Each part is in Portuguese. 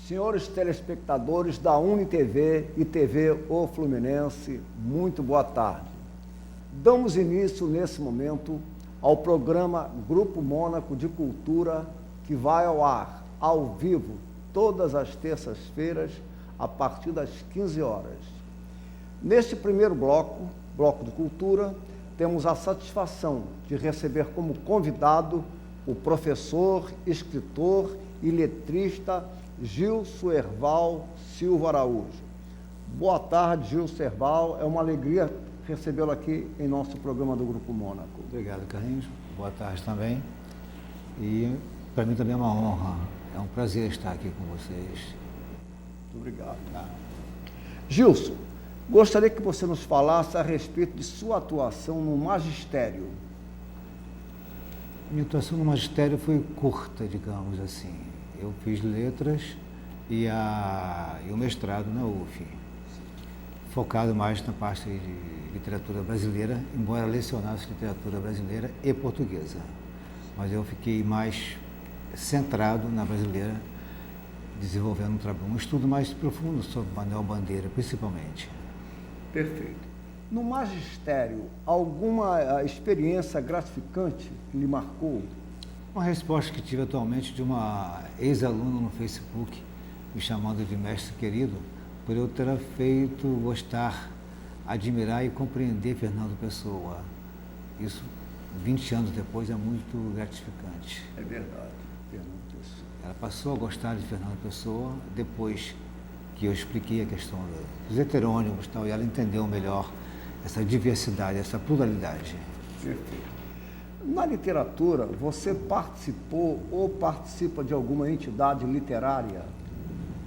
Senhores telespectadores da UniTV e TV O Fluminense, muito boa tarde. Damos início nesse momento ao programa Grupo Mônaco de Cultura, que vai ao ar, ao vivo, todas as terças-feiras, a partir das 15 horas. Neste primeiro bloco de cultura, temos a satisfação de receber como convidado o professor, escritor e letrista Gilson Erval Silva Araújo. Boa tarde, Gilson Erval. É uma alegria recebê-lo aqui em nosso programa do Grupo Mônaco. Obrigado, Carlinhos. Boa tarde também. E para mim também é uma honra, é um prazer estar aqui com vocês. Muito obrigado. Gilson, gostaria que você nos falasse a respeito de sua atuação no magistério. Minha atuação no magistério foi curta, digamos assim. Eu fiz letras e o mestrado na UF, focado mais na parte de literatura brasileira, embora lecionasse literatura brasileira e portuguesa. Mas eu fiquei mais centrado na brasileira, desenvolvendo um estudo mais profundo sobre Manuel Bandeira, principalmente. Perfeito. No magistério, alguma experiência gratificante que lhe marcou? Uma resposta que tive atualmente de uma ex-aluna no Facebook, me chamando de mestre querido, por eu ter feito gostar, admirar e compreender Fernando Pessoa. Isso, 20 anos depois, é muito gratificante. É verdade, Fernando Pessoa. Ela passou a gostar de Fernando Pessoa depois que eu expliquei a questão dos heterônimos e tal, e ela entendeu melhor essa diversidade, essa pluralidade. Perfeito. Na literatura, você participou ou participa de alguma entidade literária?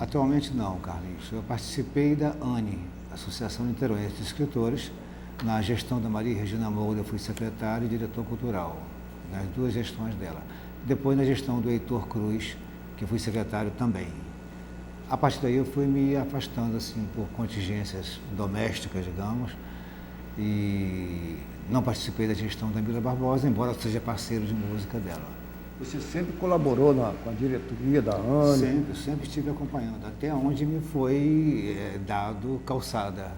Atualmente não, Carlinhos. Eu participei da ANE, Associação Niteroense de Escritores. Na gestão da Maria Regina Moura, eu fui secretário e diretor cultural, nas duas gestões dela. Depois, na gestão do Heitor Cruz, que fui secretário também. A partir daí, eu fui me afastando assim, por contingências domésticas, digamos, e não participei da gestão da Mila Barbosa, embora seja parceiro de música dela. Você sempre colaborou com a diretoria da ANE? Sempre estive acompanhando, até onde me foi dado calçada,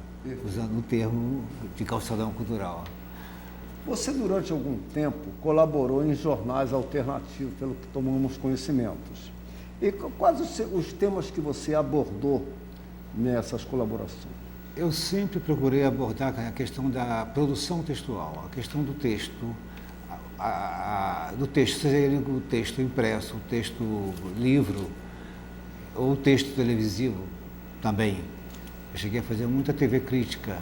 usando o termo de calçadão cultural. Você, durante algum tempo, colaborou em jornais alternativos, pelo que tomamos conhecimentos. E quais os temas que você abordou nessas colaborações? Eu sempre procurei abordar a questão da produção textual, a questão do texto, seja ele o texto impresso, o texto livro, ou o texto televisivo também. Eu cheguei a fazer muita TV crítica,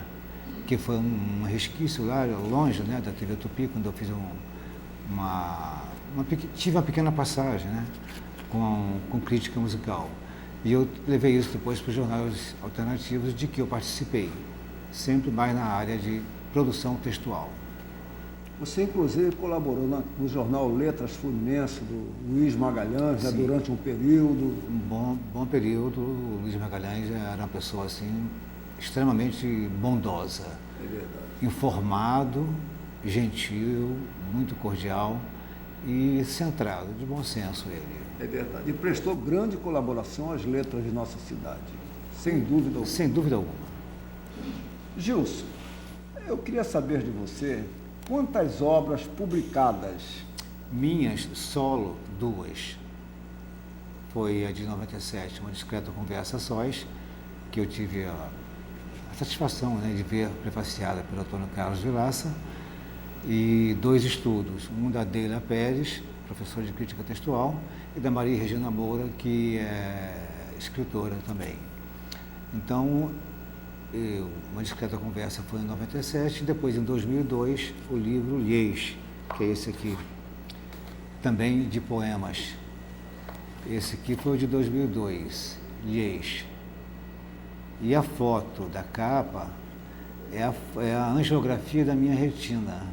que foi um resquício lá longe, né, da TV Tupi, quando eu fiz tive uma pequena passagem, né, com crítica musical. E eu levei isso depois para os jornais alternativos de que eu participei, sempre mais na área de produção textual. Você, inclusive, colaborou no jornal Letras Fluminense, do Luiz Magalhães, né, durante um período. Um bom período. O Luiz Magalhães era uma pessoa assim, extremamente bondosa. É verdade. Informado, gentil, muito cordial e centrado, de bom senso ele. É verdade. E prestou grande colaboração às letras de nossa cidade, sem dúvida alguma. Sem dúvida alguma. Gilson, eu queria saber de você quantas obras publicadas. Minhas, solo, 2. Foi a de 97, Uma Discreta Conversa a Sós, que eu tive a satisfação, né, de ver prefaciada pelo Antônio Carlos Vilaça, e 2 estudos, um da Deila Pérez, professora de crítica textual, e da Maria Regina Moura, que é escritora também. Então, Uma Discreta Conversa foi em 97, e depois, em 2002, o livro Lhês, que é esse aqui, também de poemas. Esse aqui foi o de 2002, Lhês. E a foto da capa é a angiografia da minha retina.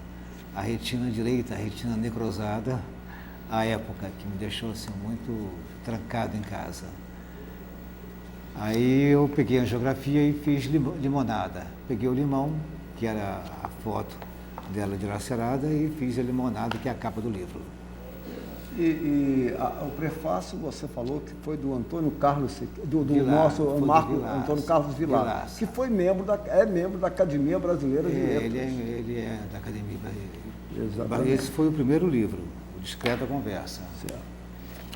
A retina direita, a retina necrosada, à época, que me deixou assim, muito trancado em casa. Aí eu peguei a geografia e fiz limonada. Peguei o limão, que era a foto dela dilacerada, e fiz a limonada, que é a capa do livro. O prefácio você falou que foi do Antônio Carlos, do Vilaça, nosso Marco Antônio Carlos Vilaça, que foi membro da Academia Brasileira de Letras. Ele é da Academia Brasileira. Exatamente. Esse foi o primeiro livro, o Discreta Conversa. Certo.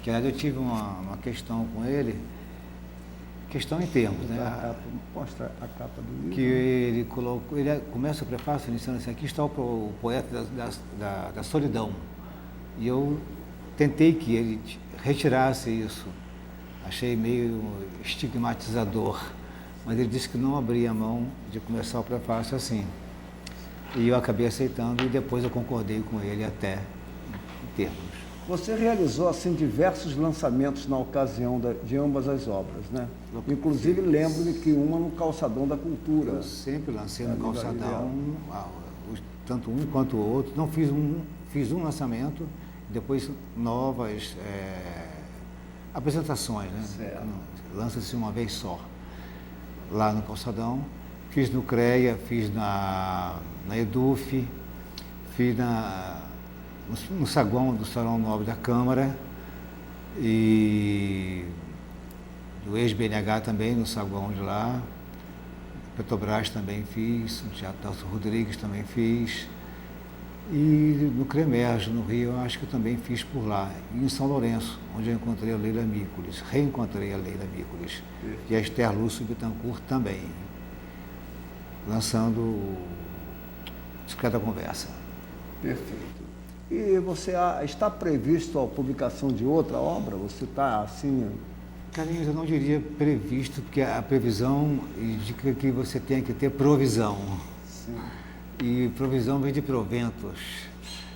Que aliás eu tive uma questão com ele, questão em termos, né? Mostra a capa do livro. Que ele colocou, começa o prefácio iniciando assim: aqui está o poeta da solidão. E eu tentei que ele retirasse isso. Achei meio estigmatizador, mas ele disse que não abria a mão de começar o prefácio assim. E eu acabei aceitando, e depois eu concordei com ele até em termos. Você realizou assim diversos lançamentos na ocasião de ambas as obras, né? Inclusive lembro-me que uma no Calçadão da Cultura. Eu sempre lancei no Calçadão, tanto um quanto o outro. Não fiz um lançamento, depois novas apresentações, né? Lança-se uma vez só, lá no Calçadão. Fiz no CREA, fiz na EDUF, fiz no saguão do Salão Nobre da Câmara e do ex-BNH também, no saguão de lá. Petrobras também fiz, o Teatro Nelson Rodrigues também fiz. E no CREMERGE, no Rio, eu acho que eu também fiz por lá. E em São Lourenço, onde eu encontrei a Leila Mícolis, reencontrei a Leila Mícolis. E a Esther Lúcio Bittencourt também, lançando o Discreta Conversa. Perfeito. E você está previsto a publicação de outra obra? Você está assim... Carlinhos, eu não diria previsto, porque a previsão indica que você tem que ter provisão. Sim. E provisão vem de proventos,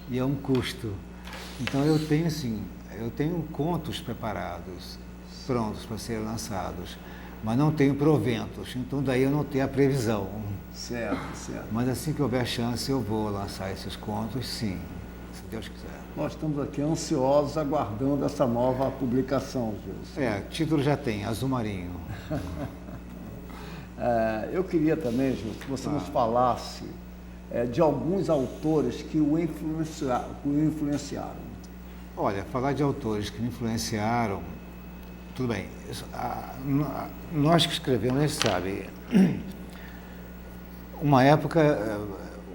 e é um custo. Então eu tenho contos preparados, prontos para serem lançados, mas não tenho proventos, então daí eu não tenho a previsão. Certo, certo. Mas assim que houver chance eu vou lançar esses contos, sim, se Deus quiser. Nós estamos aqui ansiosos aguardando essa nova publicação, Gilson. Título já tem, Azul Marinho. Eu queria também, Gilson, que você nos falasse de alguns autores que o influenciaram. Olha, falar de autores que me influenciaram, tudo bem. Nós que escrevemos, a gente sabe. Uma época,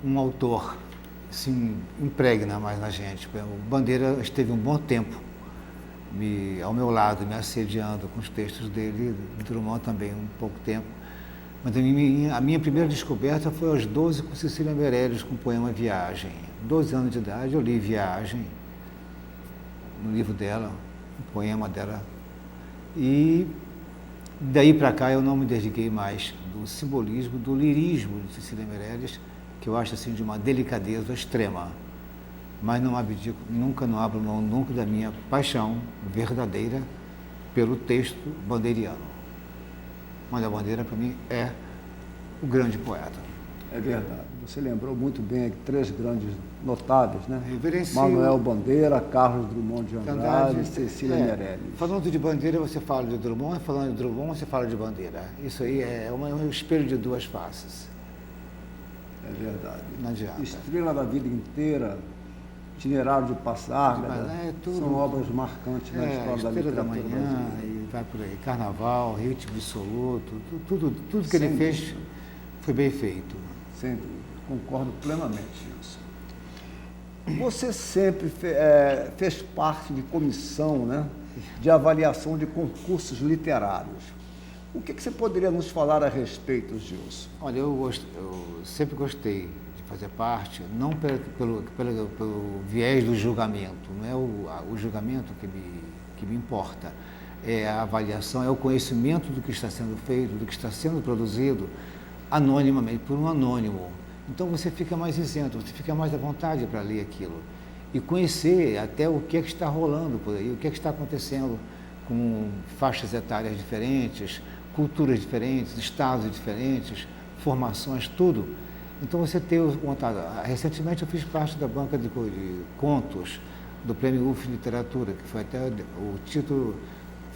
um autor se impregna mais na gente. O Bandeira esteve um bom tempo ao meu lado, me assediando com os textos dele, Drummond também um pouco tempo. Mas a minha primeira descoberta foi aos 12 com Cecília Meirelles, com o poema Viagem. 12 anos de idade, eu li Viagem, no livro dela, o poema dela. E daí para cá eu não me dediquei mais do simbolismo, do lirismo de Cecília Meirelles, que eu acho assim de uma delicadeza extrema. Mas não abdico, não abro mão nunca da minha paixão verdadeira pelo texto bandeiriano. Manuel Bandeira, para mim, é o grande poeta. É verdade. Você lembrou muito bem três grandes notáveis, né? Reverencio... Manuel Bandeira, Carlos Drummond de Andrade e Cecília Meirelles. Falando de Bandeira, você fala de Drummond, falando de Drummond, você fala de Bandeira. Isso aí é um espelho de duas faces. É verdade. Não adianta. Estrela da Vida Inteira, Itinerário de Passagem, são obras marcantes na história da literatura da Manhã, brasileira. E vai por aí. Carnaval, Ritmo Dissoluto, tudo que ele fez foi bem feito. Sem dúvida, concordo plenamente isso. Você sempre fez parte de comissão, né, de avaliação de concursos literários. O que você poderia nos falar a respeito, Gilson? Olha, eu sempre gostei de fazer parte, não pelo viés do julgamento, não é o julgamento que me importa, é a avaliação, é o conhecimento do que está sendo feito, do que está sendo produzido, anonimamente, por um anônimo. Então você fica mais isento, você fica mais à vontade para ler aquilo e conhecer até o que é que está rolando por aí, o que é que está acontecendo com faixas etárias diferentes, culturas diferentes, estados diferentes, formações, tudo. Então você ter contato. Recentemente eu fiz parte da banca de contos do Prêmio UF de Literatura, que foi até o título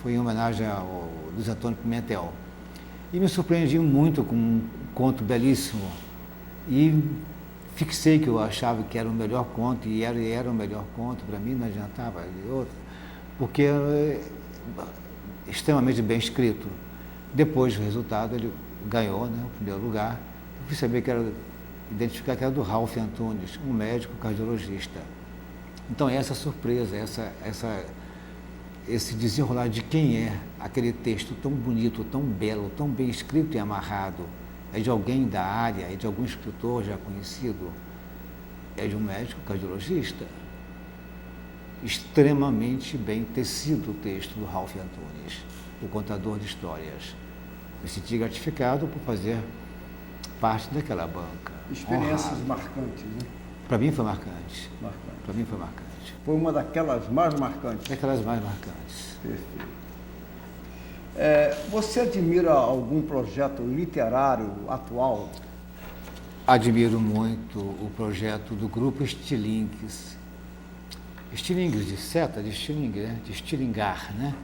foi em homenagem ao Luiz Antônio Pimentel. E me surpreendi muito com um conto belíssimo e fixei que eu achava que era o melhor conto, e era o melhor conto, para mim não adiantava de outro, porque é extremamente bem escrito. Depois do resultado, ele ganhou, né, o primeiro lugar. Eu fui saber identificar que era do Ralph Antunes, um médico cardiologista. Então, essa surpresa, esse desenrolar de quem é aquele texto tão bonito, tão belo, tão bem escrito e amarrado, é de alguém da área, é de algum escritor já conhecido, é de um médico cardiologista. Extremamente bem tecido o texto do Ralph Antunes, o contador de histórias. Me senti gratificado por fazer parte daquela banca. Experiências marcantes, né? Para mim foi marcante. Marcante. Para mim foi marcante. Foi uma daquelas mais marcantes. Daquelas mais marcantes. Perfeito. Você admira algum projeto literário atual? Admiro muito o projeto do grupo Estilingues. Estilingues de seta, de estilingue, né? De estilingar, né?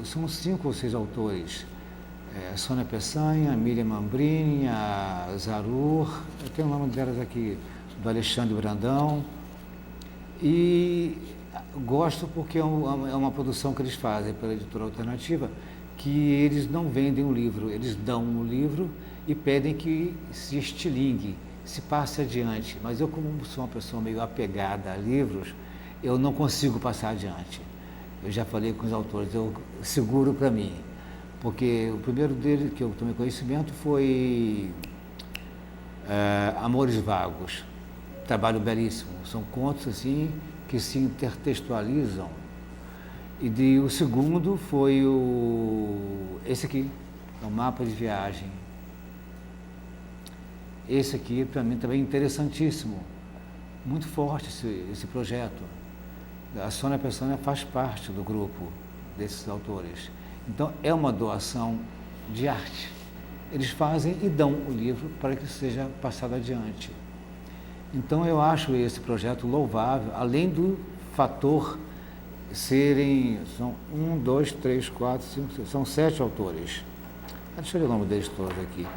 São 5 ou 6 autores. Sônia Peçanha, Miriam Mambrini, a Zarur, eu tenho o nome delas aqui, do Alexandre Brandão. E gosto porque é uma produção que eles fazem pela Editora Alternativa, que eles não vendem o livro, eles dão o livro e pedem que se estilingue, se passe adiante. Mas eu, como sou uma pessoa meio apegada a livros, eu não consigo passar adiante. Eu já falei com os autores, eu seguro para mim. Porque o primeiro dele que eu tomei conhecimento foi Amores Vagos. Trabalho belíssimo. São contos assim que se intertextualizam. E o segundo foi esse aqui, é um mapa de viagem. Esse aqui, para mim, também é interessantíssimo. Muito forte esse projeto. A Sônia Peçanha faz parte do grupo desses autores. Então, é uma doação de arte. Eles fazem e dão o livro para que seja passado adiante. Então, eu acho esse projeto louvável, além do fator são 1, 2, 3, 4, 5, 6, são 7 autores. Deixa eu ler o nome deles todos aqui.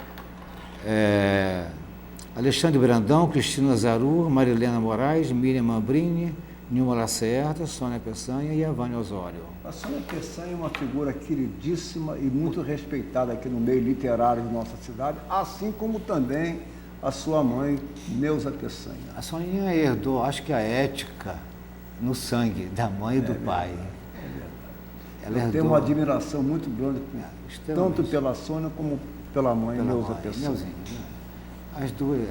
Alexandre Brandão, Cristina Zarur, Marilena Moraes, Miriam Mambrini, Nilma Lacerda, Sônia Peçanha e a Vânia Osório. A Sônia Peçanha é uma figura queridíssima e muito respeitada aqui no meio literário de nossa cidade, assim como também a sua mãe, Neuza Peçanha. A Soninha herdou, acho que a ética no sangue da mãe e do pai. Ela tem uma admiração muito grande, tanto pela Sônia como pela mãe, Neuza Peçanha. As duas.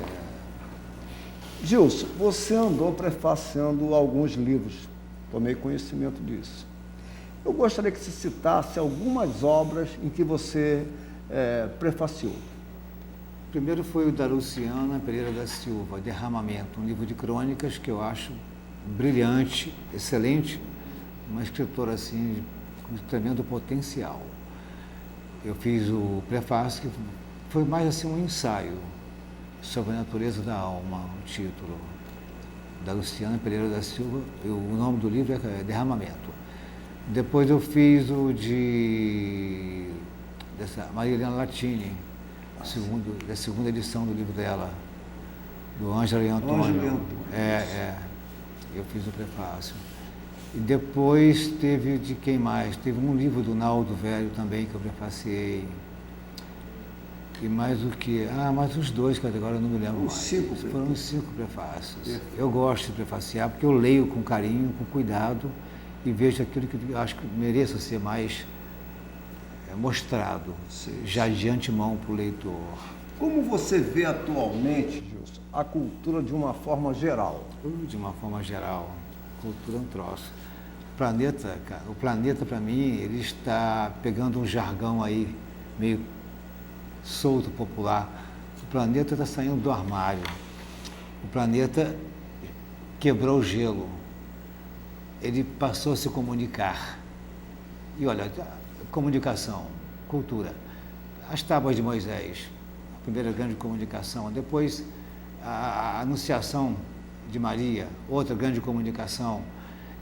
Gilson, você andou prefaciando alguns livros, tomei conhecimento disso. Eu gostaria que você citasse algumas obras em que você prefaciou. Primeiro foi o da Luciana Pereira da Silva, Derramamento, um livro de crônicas que eu acho brilhante, excelente, uma escritora assim com tremendo potencial. Eu fiz o prefácio, que foi mais assim um ensaio sobre a natureza da alma, o título, da Luciana Pereira da Silva, o nome do livro é Derramamento. Depois eu fiz dessa Maria Helena Latini, da segunda edição do livro dela, do Ângelo e Antônio. Eu fiz o prefácio. E depois teve de quem mais? Teve um livro do Naldo Velho também que eu prefaciei. E mais o que? Mais os 2, que agora eu não me lembro mais. Foram os 5 prefácios. Eu gosto de prefaciar porque eu leio com carinho, com cuidado e vejo aquilo que eu acho que mereça ser mais mostrado, já de antemão para o leitor. Como você vê atualmente, Gilson, a cultura de uma forma geral? De uma forma geral, cultura é um troço. O planeta para mim, ele está pegando um jargão aí, meio solto, popular. O planeta está saindo do armário. O planeta quebrou o gelo. Ele passou a se comunicar. E olha, comunicação, cultura. As tábuas de Moisés, a primeira grande comunicação. Depois, a Anunciação de Maria, outra grande comunicação.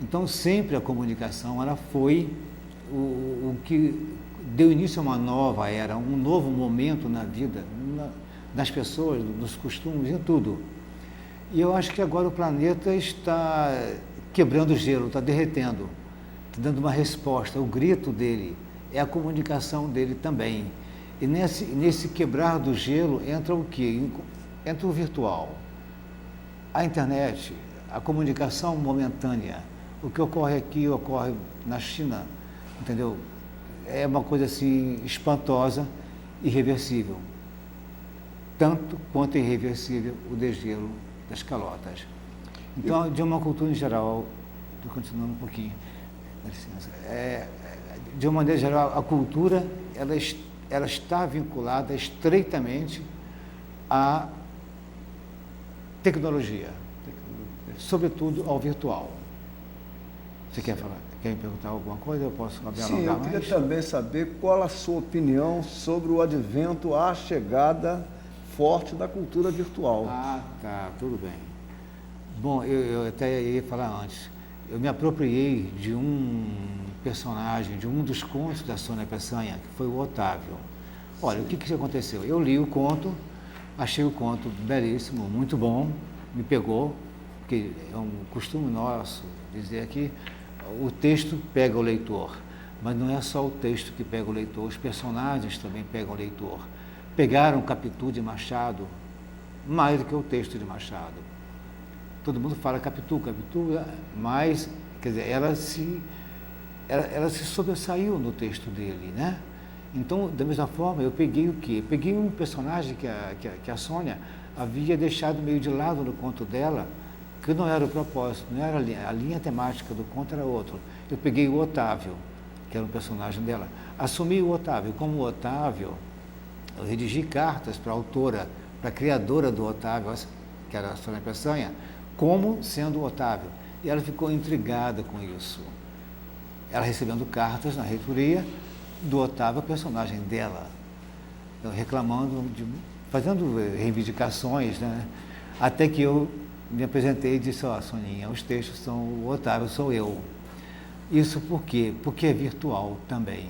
Então, sempre a comunicação, ela foi o que deu início a uma nova era, um novo momento na vida, nas pessoas, nos costumes, em tudo. E eu acho que agora o planeta está quebrando o gelo, está derretendo, está dando uma resposta. O grito dele é a comunicação dele também. E nesse quebrar do gelo entra o quê? Entra o virtual, a internet, a comunicação momentânea. O que ocorre aqui ocorre na China, entendeu? É uma coisa assim espantosa, irreversível. Tanto quanto é irreversível o degelo das calotas. Então, de uma cultura em geral, estou continuando um pouquinho, dá licença, de uma maneira geral, a cultura ela está vinculada estreitamente à tecnologia, sobretudo ao virtual. Você quer falar? Quer me perguntar alguma coisa? Eu posso me alongar mais? Sim, eu queria também saber qual a sua opinião sobre o advento, a chegada forte da cultura virtual. Ah, tá, tudo bem. Bom, eu até ia falar antes. Eu me apropriei de um personagem, de um dos contos da Sônia Peçanha, que foi o Otávio. Olha, o que aconteceu? Eu li o conto, achei o conto belíssimo, muito bom, me pegou, porque é um costume nosso dizer aqui, o texto pega o leitor, mas não é só o texto que pega o leitor, os personagens também pegam o leitor. Pegaram Capitu de Machado mais do que o texto de Machado. Todo mundo fala Capitu, mas, quer dizer, ela se sobressaiu no texto dele, né? Então, da mesma forma, eu peguei o quê? Peguei um personagem que a Sônia havia deixado meio de lado no conto dela, que não era o propósito, não era a linha temática do conto, era outro. Eu peguei o Otávio, que era um personagem dela, assumi o Otávio. Como o Otávio, eu redigi cartas para a autora, para a criadora do Otávio, que era a Sônia Peçanha, como sendo o Otávio. E ela ficou intrigada com isso. Ela recebendo cartas na reitoria do Otávio, personagem dela, reclamando, fazendo reivindicações, né? Até que eu me apresentei e disse, ó, Soninha, os textos são o Otávio, sou eu. Isso por quê? Porque é virtual também.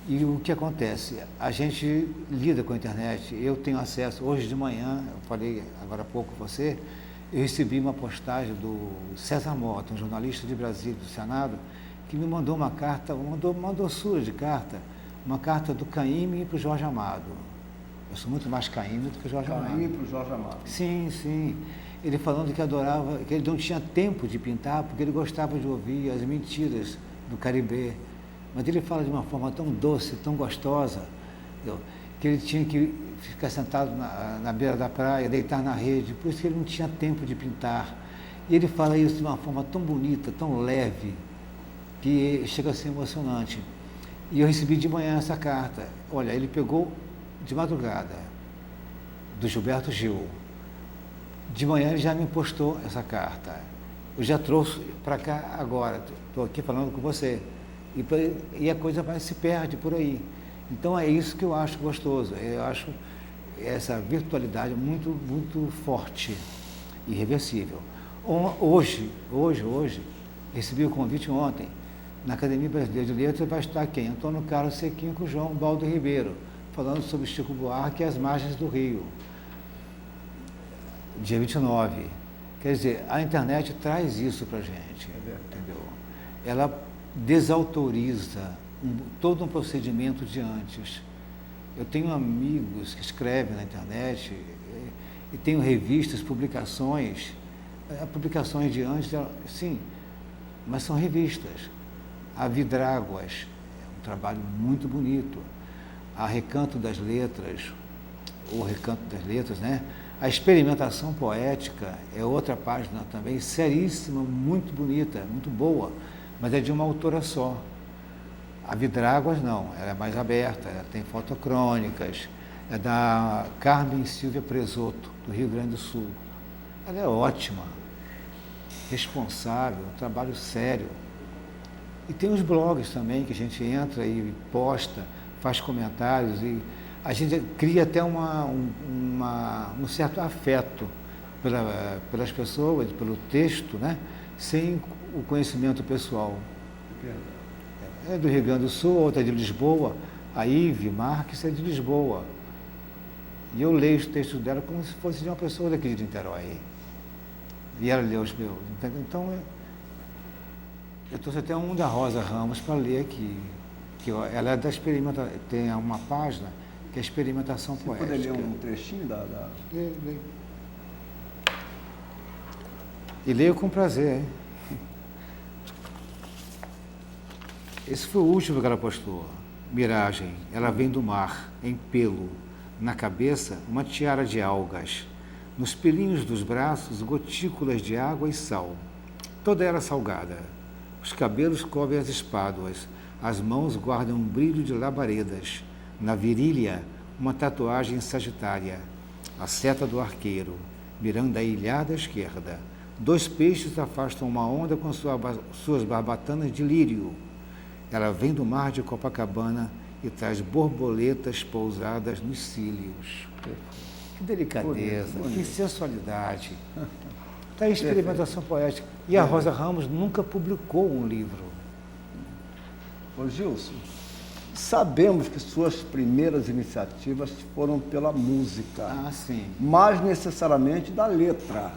E o que acontece? A gente lida com a internet, eu tenho acesso, hoje de manhã, eu falei agora há pouco com você, eu recebi uma postagem do César Mota, um jornalista de Brasília, do Senado, que me mandou uma carta, uma doçura de carta, uma carta do Caymmi para o Jorge Amado. Eu sou muito mais Caymmi do que o Jorge Amado. Caymmi para o Jorge Amado. Sim, sim. Ele falando que adorava, que ele não tinha tempo de pintar, porque ele gostava de ouvir as mentiras do Caribe. Mas ele fala de uma forma tão doce, tão gostosa, que ele tinha que ficar sentado na beira da praia, deitar na rede, por isso que ele não tinha tempo de pintar. E ele fala isso de uma forma tão bonita, tão leve, que chega a ser emocionante. E eu recebi de manhã essa carta. Olha, ele pegou de madrugada, do Gilberto Gil. De manhã ele já me postou essa carta. Eu já trouxe para cá agora, estou aqui falando com você. E a coisa se perde por aí. Então é isso que eu acho gostoso. Eu acho essa virtualidade muito, muito forte, irreversível. Hoje, recebi o convite ontem, na Academia Brasileira de Letras vai estar quem? Antônio Carlos Sequinho com João Baldo Ribeiro, falando sobre Chico Buarque e as margens do Rio. Dia 29. Quer dizer, a internet traz isso para a gente, entendeu? Ela desautoriza todo um procedimento de antes. Eu tenho amigos que escrevem na internet e tenho revistas, publicações de antes, sim, mas são revistas. A Vidráguas, é um trabalho muito bonito. A Recanto das Letras, ou Recanto das Letras, né? A Experimentação Poética é outra página também, seríssima, muito bonita, muito boa, mas é de uma autora só. A Vidráguas não, ela é mais aberta, ela tem fotocrônicas, é da Carmen Silvia Presoto, do Rio Grande do Sul. Ela é ótima, responsável, um trabalho sério. E tem os blogs também, que a gente entra e posta, faz comentários, e a gente cria até um certo afeto pelas pessoas, pelo texto, né? sem o conhecimento pessoal. É do Rio Grande do Sul, outra é de Lisboa. A Ive Marques é de Lisboa. E eu leio os textos dela como se fosse de uma pessoa daqui de Niterói. E ela lê os meus. Então, eu trouxe até um da Rosa Ramos para ler aqui. Ela é da experimentação. Tem uma página que é experimentação poética. Você poderia ler um trechinho da... Leio. E leio com prazer, hein? Esse foi o último que ela postou. Miragem, ela vem do mar, em pelo. Na cabeça, uma tiara de algas. Nos pelinhos dos braços, gotículas de água e sal. Toda ela salgada. Os cabelos cobrem as espáduas. As mãos guardam um brilho de labaredas. Na virilha, uma tatuagem sagitária. A seta do arqueiro, mirando a ilhada à esquerda. 2 peixes afastam uma onda com suas barbatanas de lírio. Ela vem do mar de Copacabana e traz borboletas pousadas nos cílios. Que delicadeza, que sensualidade. Está em experimentação poética. E a Rosa Ramos nunca publicou um livro. Ô Gilson, sabemos que suas primeiras iniciativas foram pela música. Ah, sim. Mais necessariamente da letra.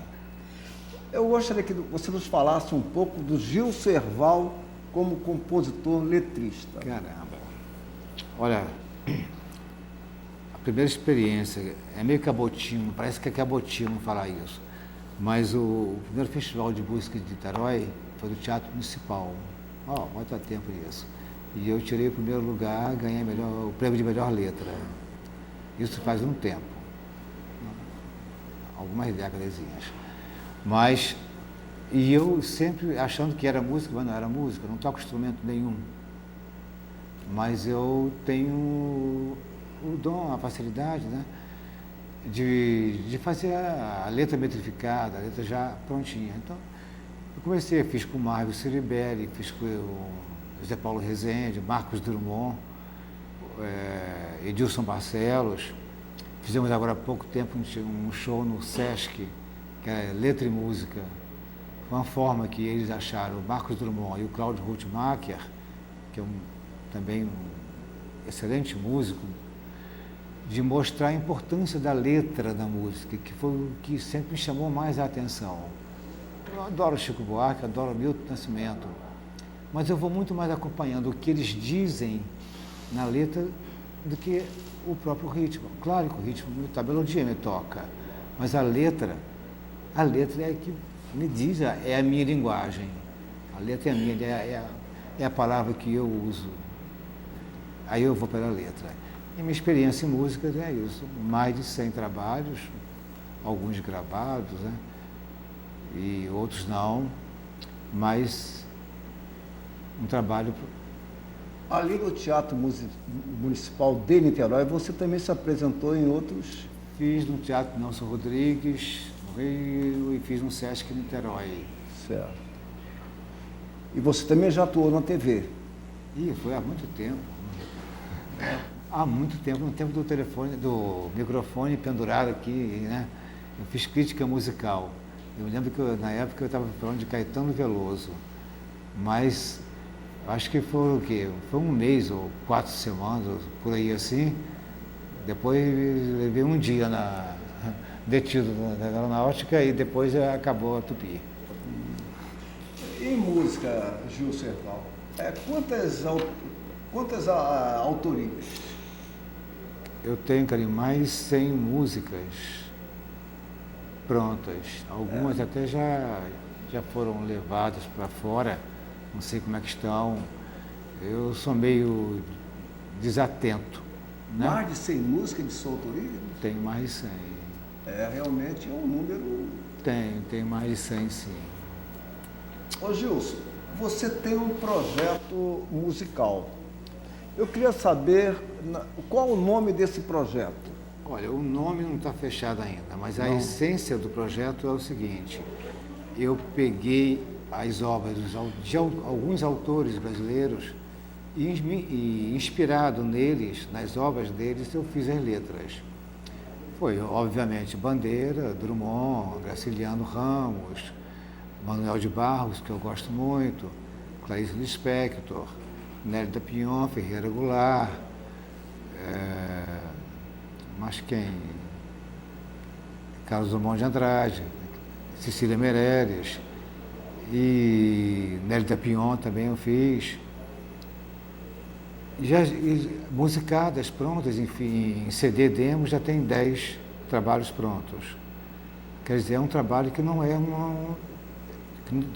Eu gostaria que você nos falasse um pouco do Gilson Erval como compositor letrista. Caramba. Olha, a primeira experiência é meio cabotino, parece que é cabotino falar isso, mas o primeiro festival de música de Niterói foi do Teatro Municipal. Muito tempo isso. E eu tirei o primeiro lugar, ganhei o prêmio de melhor letra. Isso faz um tempo, algumas décadas. Mas, e eu sempre achando que era música, mas não era música, não toco instrumento nenhum. Mas eu tenho o dom, a facilidade, né, de fazer a letra metrificada, a letra já prontinha. Então, eu comecei, fiz com o Marvel Ciribelli, fiz com o José Paulo Rezende, Marcos Drummond, Edilson Barcelos. Fizemos agora há pouco tempo um show no Sesc, que é letra e música. Foi uma forma que eles acharam, o Marcos Drummond e o Cláudio Hutmacher, que é também um excelente músico, de mostrar a importância da letra da música, que foi o que sempre me chamou mais a atenção. Eu adoro Chico Buarque, adoro Milton Nascimento, mas eu vou muito mais acompanhando o que eles dizem na letra do que o próprio ritmo. Claro que o ritmo, a melodia me toca, mas a letra é que me diz, é a minha linguagem. A letra é a minha, é a palavra que eu uso. Aí eu vou pela letra. E minha experiência em música é isso. Mais de 100 trabalhos, alguns gravados, né? E outros não, mas um trabalho... Além do Teatro Municipal de Niterói, você também se apresentou em outros... Fiz no Teatro Nelson Rodrigues, no Rio, e fiz no Sesc Niterói. Certo. E você também já atuou na TV? Foi há muito tempo. Há muito tempo, no tempo do microfone pendurado aqui, né? Eu fiz crítica musical. Eu me lembro que na época eu estava falando de Caetano Veloso, mas acho que foi o quê? Foi um mês ou 4 semanas, por aí assim. Depois levei um dia detido na aeronáutica e depois acabou a Tupi. Em música, Gilson Erval, quantas autorias? Eu tenho, Karim, mais 100 músicas prontas. Algumas até já foram levadas para fora, não sei como é que estão. Eu sou meio desatento. Né? Mais de 100 músicas de sua autoria? Tenho mais de 100. Realmente é um número... Tenho mais de 100, sim. Ô Gilson, você tem um projeto musical. Eu queria saber qual o nome desse projeto. Olha, o nome não está fechado ainda, mas a essência do projeto é o seguinte: eu peguei as obras de alguns autores brasileiros e inspirado neles, nas obras deles, eu fiz as letras. Foi, obviamente, Bandeira, Drummond, Graciliano Ramos, Manuel de Barros, que eu gosto muito, Clarice Lispector, Nélida Pion, Ferreira Goulart, mas quem? Carlos Drummond de Andrade, Cecília Meirelles, e Nélida Pion também eu fiz. Musicadas prontas, enfim, em CD demo já tem 10 trabalhos prontos. Quer dizer, é um trabalho que não é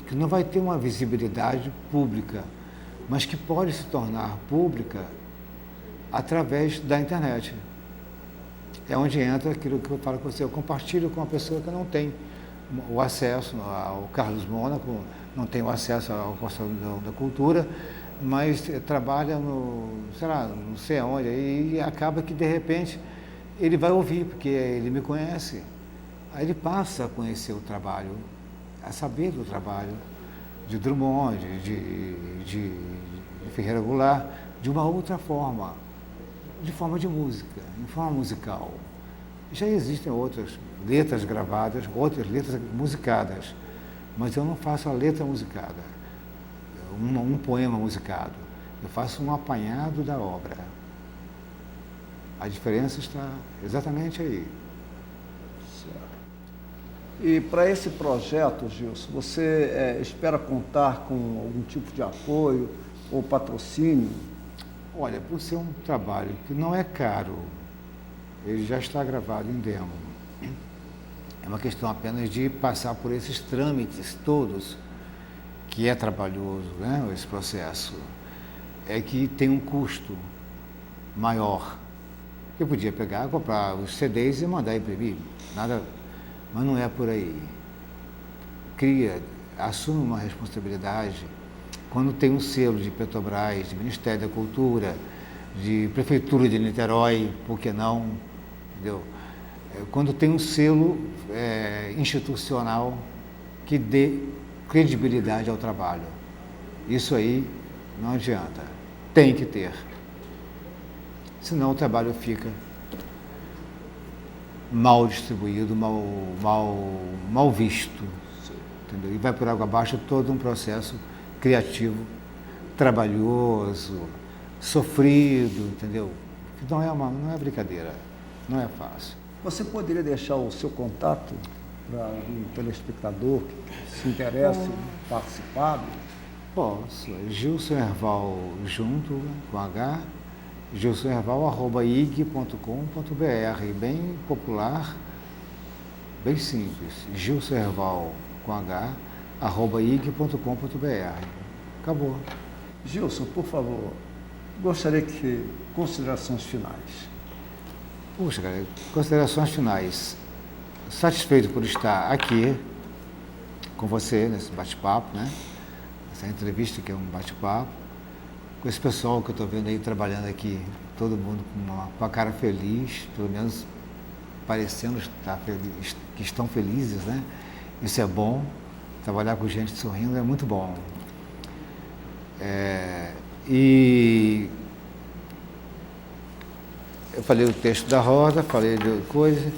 que não vai ter uma visibilidade pública, mas que pode se tornar pública através da internet. É onde entra aquilo que eu falo com você, eu compartilho com uma pessoa que não tem o acesso ao Carlos Mônaco, não tem o acesso ao Conselho da Cultura, mas trabalha sei lá, não sei aonde, e acaba que de repente ele vai ouvir, porque ele me conhece. Aí ele passa a conhecer o trabalho, a saber do trabalho de Drummond, de Ferreira Goulart, de uma outra forma, de forma de música, em forma musical. Já existem outras letras gravadas, outras letras musicadas, mas eu não faço a letra musicada, um poema musicado. Eu faço um apanhado da obra. A diferença está exatamente aí. E para esse projeto, Gilson, você espera contar com algum tipo de apoio ou patrocínio? Olha, por ser um trabalho que não é caro, ele já está gravado em demo. É uma questão apenas de passar por esses trâmites todos, que é trabalhoso, né, esse processo. É que tem um custo maior. Eu podia pegar, comprar os CDs e mandar imprimir, nada, mas não é por aí. Assume uma responsabilidade. Quando tem um selo de Petrobras, de Ministério da Cultura, de Prefeitura de Niterói, por que não? Entendeu? Quando tem um selo institucional que dê credibilidade ao trabalho. Isso aí não adianta. Tem que ter. Senão o trabalho fica mal distribuído, mal visto. Entendeu? E vai por água abaixo todo um processo criativo, trabalhoso, sofrido, entendeu? Não é brincadeira, não é fácil. Você poderia deixar o seu contato para algum telespectador que se interesse em participar? Posso. Gilson Herval junto com H, gilsonherval@ig.com.br, bem popular, bem simples. Gilson Herval com H, @ig.com.br. Acabou. Gilson, por favor, gostaria que considerações finais. Puxa, cara, considerações finais. Satisfeito por estar aqui com você nesse bate-papo, né? Essa entrevista que é um bate-papo, com esse pessoal que eu estou vendo aí trabalhando aqui, todo mundo com a cara feliz, pelo menos parecendo estar feliz, que estão felizes, né? Isso é bom. Trabalhar com gente sorrindo é muito bom. E eu falei o texto da roda, falei de coisa.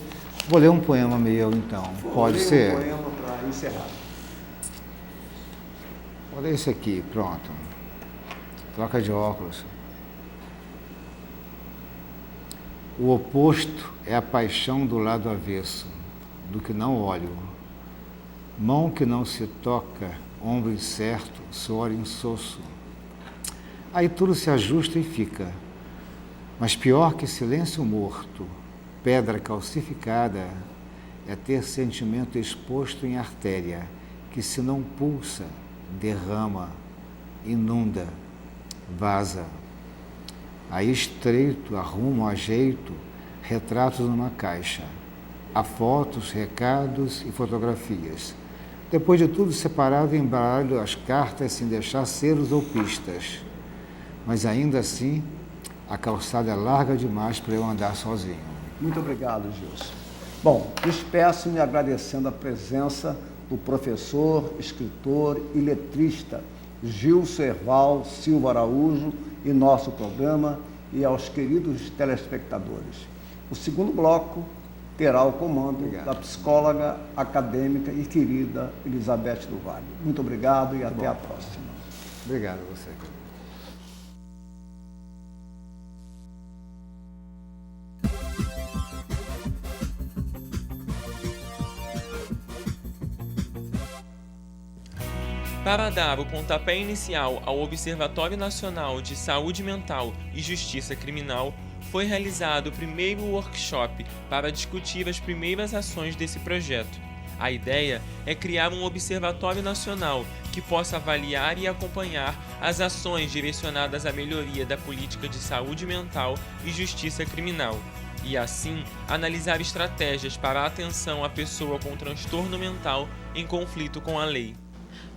Vou ler um poema meu, então. Pode ser? Vou ler um poema para encerrar. Vou ler esse aqui, pronto. Troca de óculos. O oposto é a paixão do lado avesso, do que não olho. Mão que não se toca, ombro incerto, suor insosso. Aí tudo se ajusta e fica. Mas pior que silêncio morto, pedra calcificada, é ter sentimento exposto em artéria, que se não pulsa, derrama, inunda, vaza. Aí estreito, arrumo, ajeito, retratos numa caixa. Há fotos, recados e fotografias. Depois de tudo separado, embaralho as cartas sem deixar selos ou pistas. Mas ainda assim, a calçada é larga demais para eu andar sozinho. Muito obrigado, Gilson. Bom, despeço-me agradecendo a presença do professor, escritor e letrista Gilson Herval Silva Araújo em nosso programa e aos queridos telespectadores. O segundo bloco terá o comando da psicóloga, acadêmica e querida Elizabeth do Vale. Muito obrigado e até a próxima. Obrigado a você. Para dar o pontapé inicial ao Observatório Nacional de Saúde Mental e Justiça Criminal, foi realizado o primeiro workshop para discutir as primeiras ações desse projeto. A ideia é criar um observatório nacional que possa avaliar e acompanhar as ações direcionadas à melhoria da política de saúde mental e justiça criminal, e assim analisar estratégias para a atenção à pessoa com transtorno mental em conflito com a lei.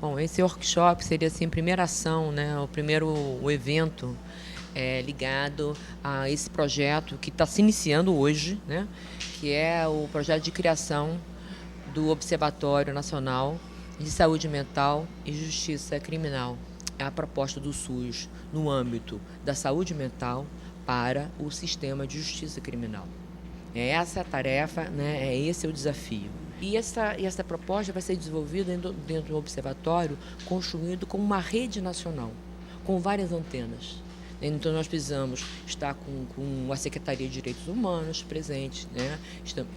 Bom, esse workshop seria assim, a primeira ação, né, o evento ligado a esse projeto que está se iniciando hoje, né, que é o projeto de criação do Observatório Nacional de Saúde Mental e Justiça Criminal. É a proposta do SUS no âmbito da saúde mental para o sistema de justiça criminal. É essa a tarefa, né, esse é o desafio. E essa proposta vai ser desenvolvida dentro do observatório, construído como uma rede nacional, com várias antenas. Então, nós precisamos estar com a Secretaria de Direitos Humanos presente, né?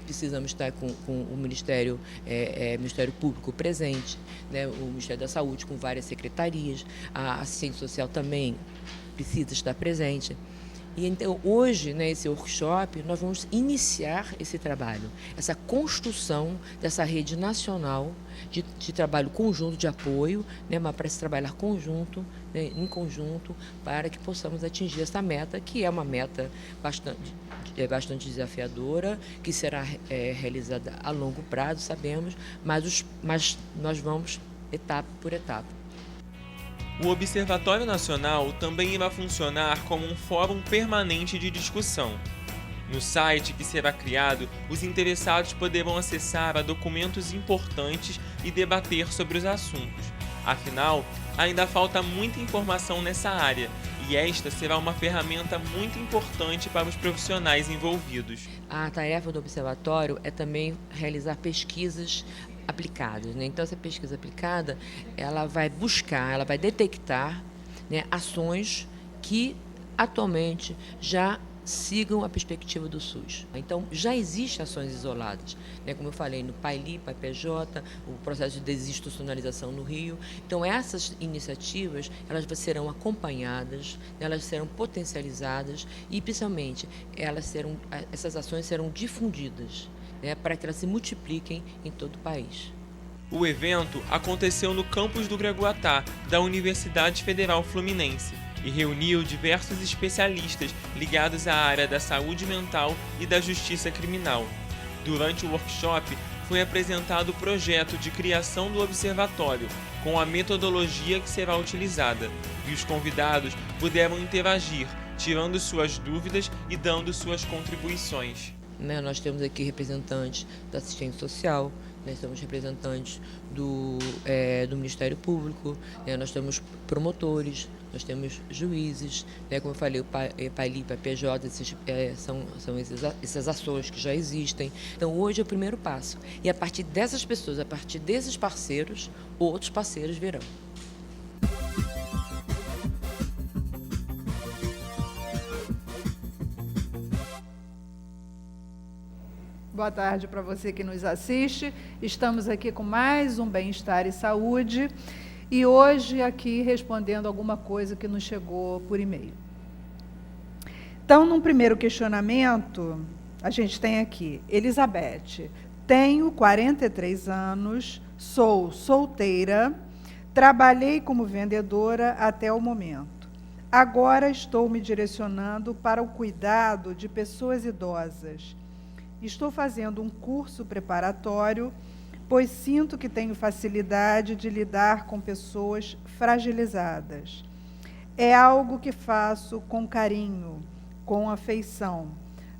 Precisamos estar com o Ministério Público presente, né? O Ministério da Saúde com várias secretarias, a assistência social também precisa estar presente. E então, hoje, nesse workshop, nós vamos iniciar esse trabalho, essa construção dessa rede nacional de trabalho conjunto, de apoio, né, mas para se trabalhar em conjunto, para que possamos atingir essa meta, que é uma meta bastante desafiadora, que será realizada a longo prazo, sabemos, mas nós vamos etapa por etapa. O Observatório Nacional também irá funcionar como um fórum permanente de discussão. No site que será criado, os interessados poderão acessar a documentos importantes e debater sobre os assuntos. Afinal, ainda falta muita informação nessa área, e esta será uma ferramenta muito importante para os profissionais envolvidos. A tarefa do Observatório é também realizar pesquisas aplicadas, né? Então, essa pesquisa aplicada, ela vai buscar, ela vai detectar, né, ações que atualmente já sigam a perspectiva do SUS. Então, já existem ações isoladas, né? Como eu falei, no PAILI, PAIPJ, o processo de desinstitucionalização no Rio. Então, essas iniciativas, elas serão acompanhadas, elas serão potencializadas e, principalmente, essas ações serão difundidas, né, para que elas se multipliquem em todo o país. O evento aconteceu no campus do Gregoatá, da Universidade Federal Fluminense, e reuniu diversos especialistas ligados à área da saúde mental e da justiça criminal. Durante o workshop, foi apresentado o projeto de criação do observatório, com a metodologia que será utilizada, e os convidados puderam interagir, tirando suas dúvidas e dando suas contribuições. Nós temos aqui representantes da assistência social, nós temos representantes do Ministério Público, né? Nós temos promotores, nós temos juízes, né? Como eu falei, o PAILI, PAIPJ, são essas ações que já existem. Então, hoje é o primeiro passo. E a partir dessas pessoas, a partir desses parceiros, outros parceiros virão. Boa tarde para você que nos assiste. Estamos aqui com mais um Bem-Estar e Saúde e hoje aqui respondendo alguma coisa que nos chegou por e-mail. Então, num primeiro questionamento, a gente tem aqui, Elizabeth, tenho 43 anos, sou solteira, trabalhei como vendedora até o momento. Agora estou me direcionando para o cuidado de pessoas idosas. Estou fazendo um curso preparatório, pois sinto que tenho facilidade de lidar com pessoas fragilizadas. É algo que faço com carinho, com afeição.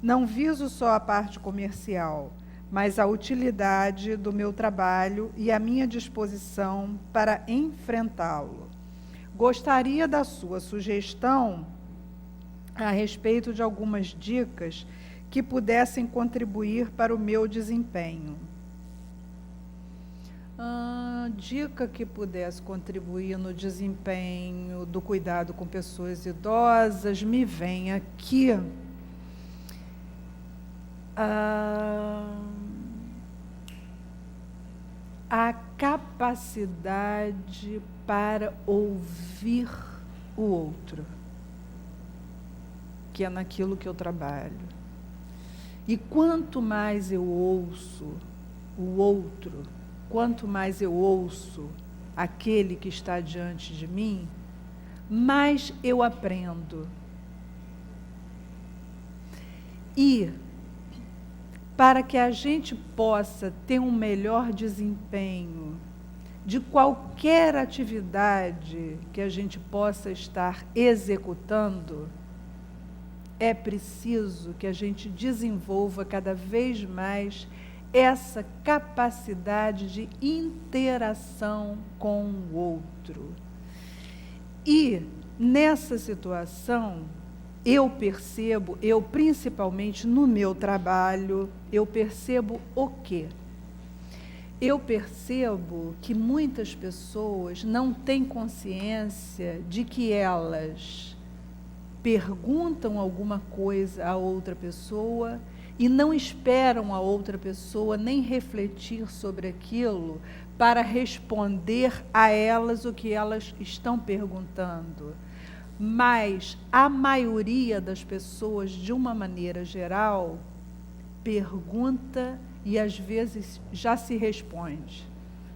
Não viso só a parte comercial, mas a utilidade do meu trabalho e a minha disposição para enfrentá-lo. Gostaria da sua sugestão a respeito de algumas dicas que pudessem contribuir para o meu desempenho. Dica que pudesse contribuir no desempenho do cuidado com pessoas idosas, me vem aqui a capacidade para ouvir o outro, que é naquilo que eu trabalho. E quanto mais eu ouço o outro, quanto mais eu ouço aquele que está diante de mim, mais eu aprendo. E para que a gente possa ter um melhor desempenho de qualquer atividade que a gente possa estar executando, é preciso que a gente desenvolva cada vez mais essa capacidade de interação com o outro. E, nessa situação, eu percebo, principalmente no meu trabalho, eu percebo o quê? Eu percebo que muitas pessoas não têm consciência de que elas perguntam alguma coisa a outra pessoa e não esperam a outra pessoa nem refletir sobre aquilo para responder a elas o que elas estão perguntando. Mas a maioria das pessoas, de uma maneira geral, pergunta e às vezes já se responde.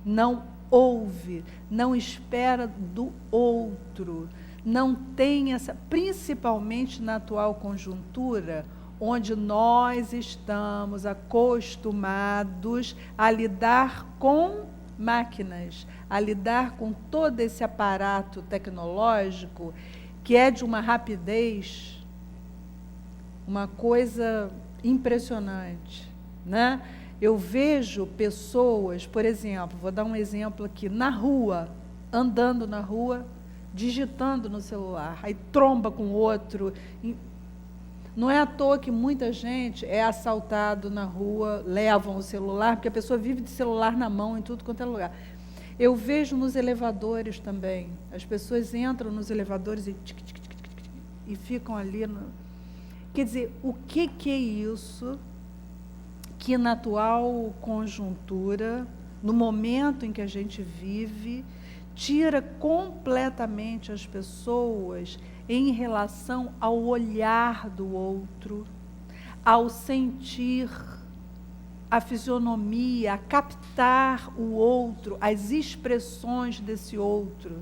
Não ouve, não espera do outro, não tem essa, principalmente na atual conjuntura, onde nós estamos acostumados a lidar com máquinas, a lidar com todo esse aparato tecnológico que é de uma rapidez, uma coisa impressionante, né? Eu vejo pessoas, por exemplo, vou dar um exemplo aqui, na rua, andando na rua, digitando no celular, aí tromba com o outro. Não é à toa que muita gente é assaltado na rua, levam o celular, porque a pessoa vive de celular na mão em tudo quanto é lugar. Eu vejo nos elevadores também, as pessoas entram nos elevadores e ficam ali. Quer dizer, o que é isso que na atual conjuntura, no momento em que a gente vive, tira completamente as pessoas em relação ao olhar do outro, ao sentir a fisionomia, a captar o outro, as expressões desse outro,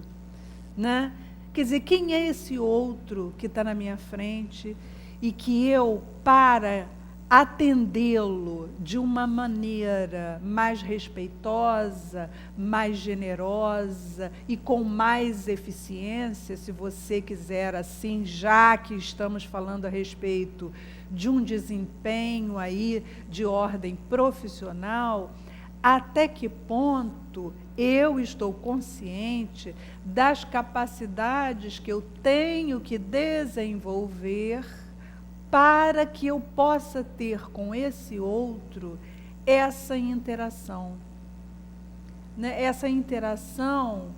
né? Quer dizer, quem é esse outro que está na minha frente e que eu, para atendê-lo de uma maneira mais respeitosa, mais generosa e com mais eficiência, se você quiser assim, já que estamos falando a respeito de um desempenho aí de ordem profissional, até que ponto eu estou consciente das capacidades que eu tenho que desenvolver para que eu possa ter com esse outro essa interação, né? Essa interação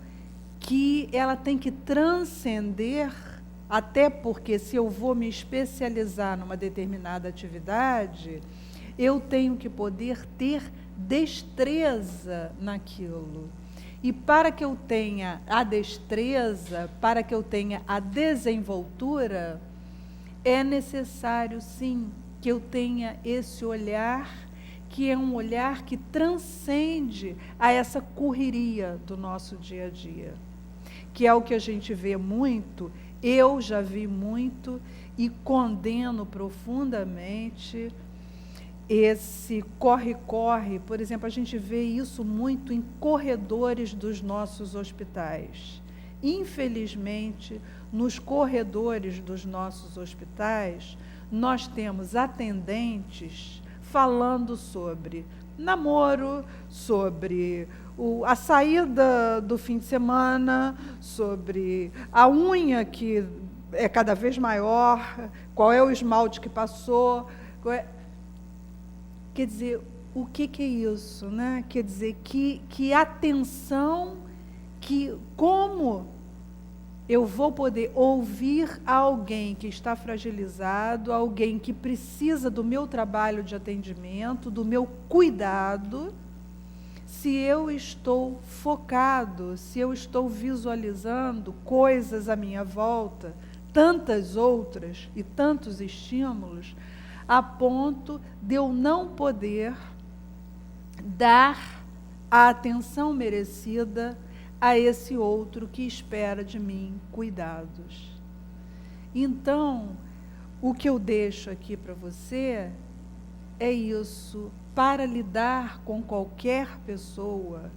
que ela tem que transcender, até porque se eu vou me especializar numa determinada atividade, eu tenho que poder ter destreza naquilo. E para que eu tenha a destreza, para que eu tenha a desenvoltura, é necessário, sim, que eu tenha esse olhar, que é um olhar que transcende a essa correria do nosso dia a dia, que é o que a gente vê muito, eu já vi muito e condeno profundamente esse corre-corre. Por exemplo, a gente vê isso muito em corredores dos nossos hospitais. Infelizmente, nos corredores dos nossos hospitais, nós temos atendentes falando sobre namoro, sobre a saída do fim de semana, sobre a unha que é cada vez maior, qual é o esmalte que passou, Quer dizer, o que é isso, né? Quer dizer, que atenção, como eu vou poder ouvir alguém que está fragilizado, alguém que precisa do meu trabalho de atendimento, do meu cuidado, se eu estou focado, se eu estou visualizando coisas à minha volta, tantas outras e tantos estímulos, a ponto de eu não poder dar a atenção merecida a esse outro que espera de mim cuidados. Então, o que eu deixo aqui para você é isso. Para lidar com qualquer pessoa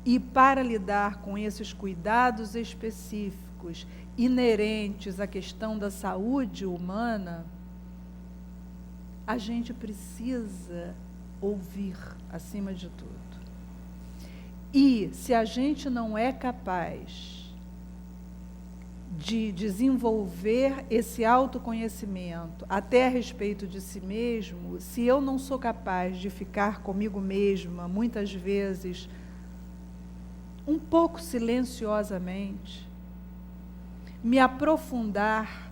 e para lidar com esses cuidados específicos inerentes à questão da saúde humana, a gente precisa ouvir, acima de tudo. E se a gente não é capaz de desenvolver esse autoconhecimento até a respeito de si mesmo, se eu não sou capaz de ficar comigo mesma, muitas vezes, um pouco silenciosamente, me aprofundar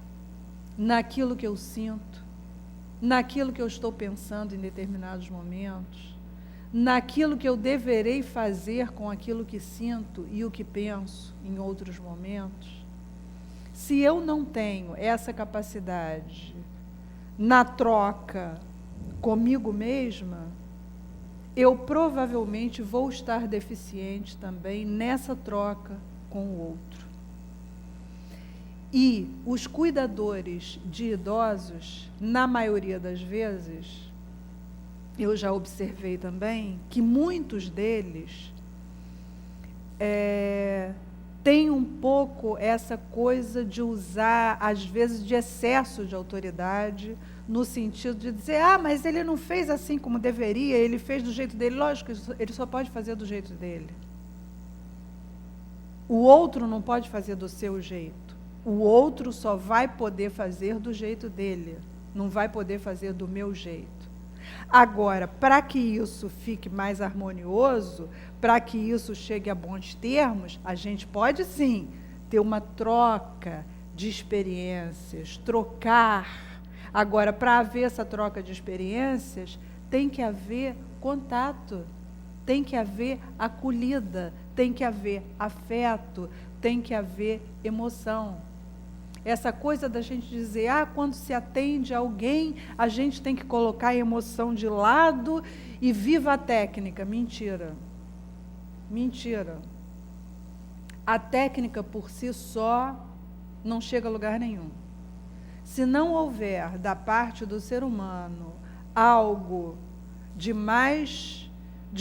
naquilo que eu sinto, naquilo que eu estou pensando em determinados momentos, naquilo que eu deverei fazer com aquilo que sinto e o que penso em outros momentos, se eu não tenho essa capacidade na troca comigo mesma, eu provavelmente vou estar deficiente também nessa troca com o outro. E os cuidadores de idosos, na maioria das vezes, eu já observei também que muitos deles têm um pouco essa coisa de usar, às vezes, de excesso de autoridade, no sentido de dizer, mas ele não fez assim como deveria, ele fez do jeito dele. Lógico, ele só pode fazer do jeito dele. O outro não pode fazer do seu jeito. O outro só vai poder fazer do jeito dele, não vai poder fazer do meu jeito. Agora, para que isso fique mais harmonioso, para que isso chegue a bons termos, a gente pode sim ter uma troca de experiências, trocar. Agora, para haver essa troca de experiências, tem que haver contato, tem que haver acolhida, tem que haver afeto, tem que haver emoção. Essa coisa da gente dizer, quando se atende alguém, a gente tem que colocar a emoção de lado e viva a técnica. Mentira. Mentira. A técnica por si só não chega a lugar nenhum. Se não houver da parte do ser humano algo de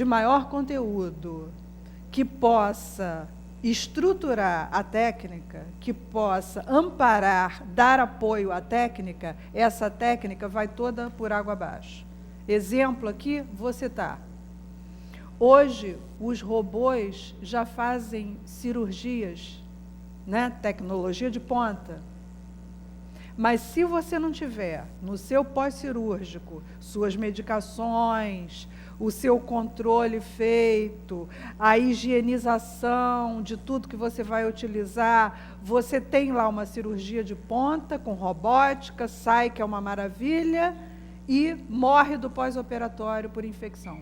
maior conteúdo que possa estruturar a técnica, que possa amparar, dar apoio à técnica, essa técnica vai toda por água abaixo. Exemplo aqui, vou citar. Hoje, os robôs já fazem cirurgias, né? Tecnologia de ponta. Mas se você não tiver no seu pós-cirúrgico suas medicações, o seu controle feito, a higienização de tudo que você vai utilizar, você tem lá uma cirurgia de ponta com robótica, sai que é uma maravilha e morre do pós-operatório por infecção.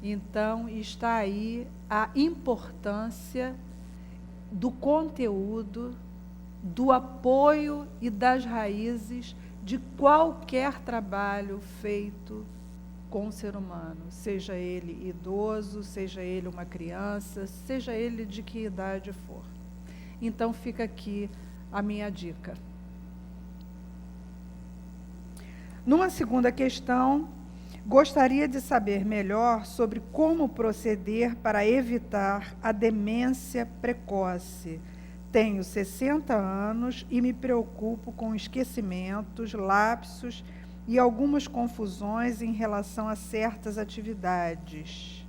Então, está aí a importância do conteúdo, do apoio e das raízes de qualquer trabalho feito com o ser humano, seja ele idoso, seja ele uma criança, seja ele de que idade for. Então, fica aqui a minha dica. Numa segunda questão, gostaria de saber melhor sobre como proceder para evitar a demência precoce. Tenho 60 anos e me preocupo com esquecimentos, lapsos e algumas confusões em relação a certas atividades.